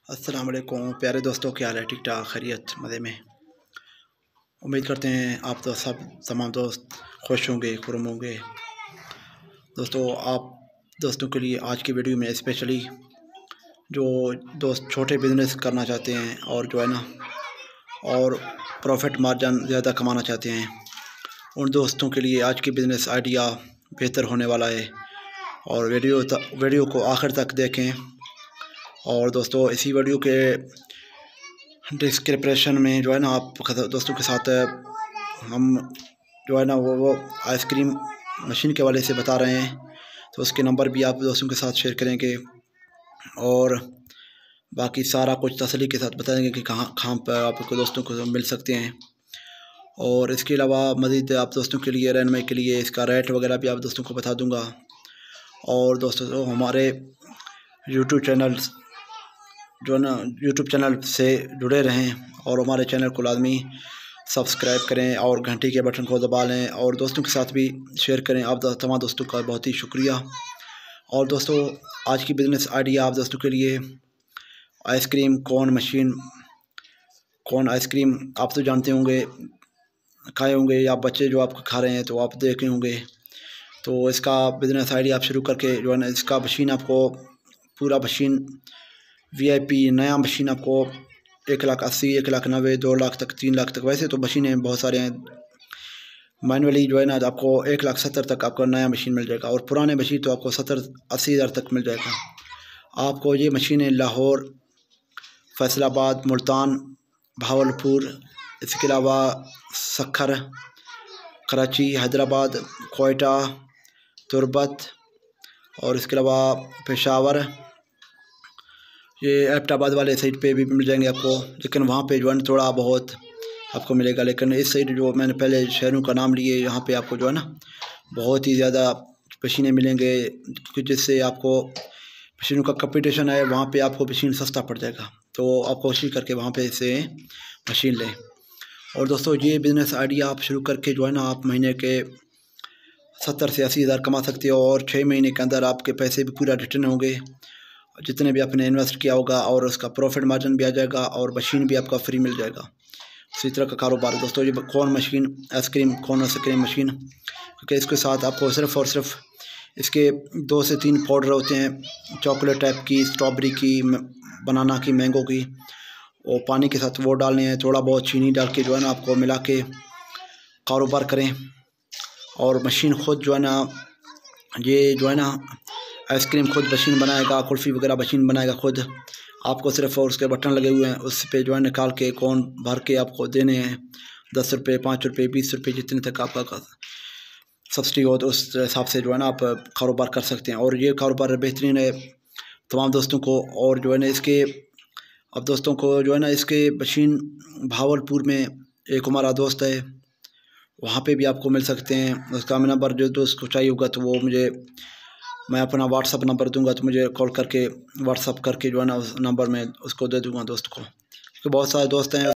अस्सलाम वालेकुम प्यारे दोस्तों, क्या हाल है? ठीक ठाक, खैरियत, मज़े में। उम्मीद करते हैं आप तो सब तमाम दोस्त खुश होंगे, खुरम होंगे। दोस्तों, आप दोस्तों के लिए आज की वीडियो में स्पेशली जो दोस्त छोटे बिजनेस करना चाहते हैं और जो है ना और प्रॉफिट मार्जिन ज़्यादा कमाना चाहते हैं, उन दोस्तों के लिए आज की बिज़नेस आइडिया बेहतर होने वाला है। और वीडियो को आखिर तक देखें। और दोस्तों, इसी वीडियो के डिस्क्रिप्शन में जो है ना आप दोस्तों के साथ हम जो है ना वो आइसक्रीम मशीन के वाले से बता रहे हैं, तो उसके नंबर भी आप दोस्तों के साथ शेयर करेंगे और बाकी सारा कुछ तसल्ली के साथ बताएंगे कि कहाँ पर आपको दोस्तों को मिल सकते हैं। और इसके अलावा मज़ीद आप दोस्तों के लिए रहनुमाई के लिए इसका रेट वगैरह भी आप दोस्तों को बता दूंगा। और दोस्तों, हमारे यूट्यूब चैनल जो है ना यूट्यूब चैनल से जुड़े रहें और हमारे चैनल को लाजमी सब्सक्राइब करें और घंटी के बटन को दबा लें और दोस्तों के साथ भी शेयर करें। आप तमाम दोस्तों का बहुत ही शुक्रिया। और दोस्तों, आज की बिज़नेस आइडिया आप दोस्तों के लिए आइसक्रीम कोन आइसक्रीम आप तो जानते होंगे, खाए होंगे, या बच्चे जो आप खा रहे हैं तो आप देखे होंगे। तो इसका बिज़नेस आइडिया आप शुरू करके जो है ना इसका मशीन आपको पूरा मशीन VIP नया मशीन आपको 1,80,000, 1,90,000, 2 लाख तक, 3 लाख तक, वैसे तो मशीनें बहुत सारे हैं। मैनुअली जो है ना आपको 1,70,000 तक आपको नया मशीन मिल जाएगा और पुराने मशीन तो आपको 70-80 हज़ार तक मिल जाएगा। आपको ये मशीनें लाहौर, फैसलाबाद, मुल्तान, भावलपुर, इसके अलावा सक्खर, कराची, हैदराबाद, कोयटा, तुर्बत और इसके अलावा पेशावर, ये एबटाबाद वाले साइड पे भी मिल जाएंगे आपको, लेकिन वहाँ पे जो है थोड़ा बहुत आपको मिलेगा। लेकिन इस साइड जो मैंने पहले शहरों का नाम लिए, यहाँ पे आपको जो है ना बहुत ही ज़्यादा मशीनें मिलेंगे, जिससे आपको मशीनों का कंपटीशन है, वहाँ पे आपको मशीन सस्ता पड़ जाएगा। तो आप कोशिश करके वहाँ पे से मशीन लें। और दोस्तों, ये बिज़नेस आइडिया आप शुरू करके जो है ना आप महीने के 70 से 80 हज़ार कमा सकते हो और 6 महीने के अंदर आपके पैसे भी पूरा रिटर्न होंगे, जितने भी आपने इन्वेस्ट किया होगा, और उसका प्रॉफिट मार्जिन भी आ जाएगा और मशीन भी आपका फ्री मिल जाएगा। इसी तरह का कारोबार है दोस्तों ये कोन आइसक्रीम मशीन, क्योंकि इसके साथ आपको सिर्फ़ और सिर्फ इसके 2 से 3 पाउडर होते हैं, चॉकलेट टाइप की, स्ट्रॉबेरी की, बनाना की, मैंगो की, और पानी के साथ वो डालने हैं, थोड़ा बहुत चीनी डाल के जो है ना आपको मिला के कारोबार करें। और मशीन ख़ुद जो है ना ये जो है ना आइसक्रीम खुद मशीन बनाएगा, कुल्फ़ी वगैरह मशीन बनाएगा खुद। आपको सिर्फ और उसके बटन लगे हुए हैं, उस पे जो है निकाल के कोन भर के आपको देने हैं। 10 रुपये, 5 रुपये, 20 रुपये, जितने तक आपका सब्सिडी हो तो उस हिसाब से जो है ना आप कारोबार कर सकते हैं। और ये कारोबार बेहतरीन है तमाम दोस्तों को। और जो है ना अब दोस्तों को जो है ना इसके मशीन भावलपुर में एक हमारा दोस्त है, वहाँ पे भी आपको मिल सकते हैं। उसका नंबर जो दोस्त को चाहिए होगा तो वो मैं अपना व्हाट्सअप नंबर दूंगा, तो मुझे कॉल करके व्हाट्सअप करके जो है ना उस नंबर में उसको दे दूंगा दोस्त को, क्योंकि बहुत सारे दोस्त हैं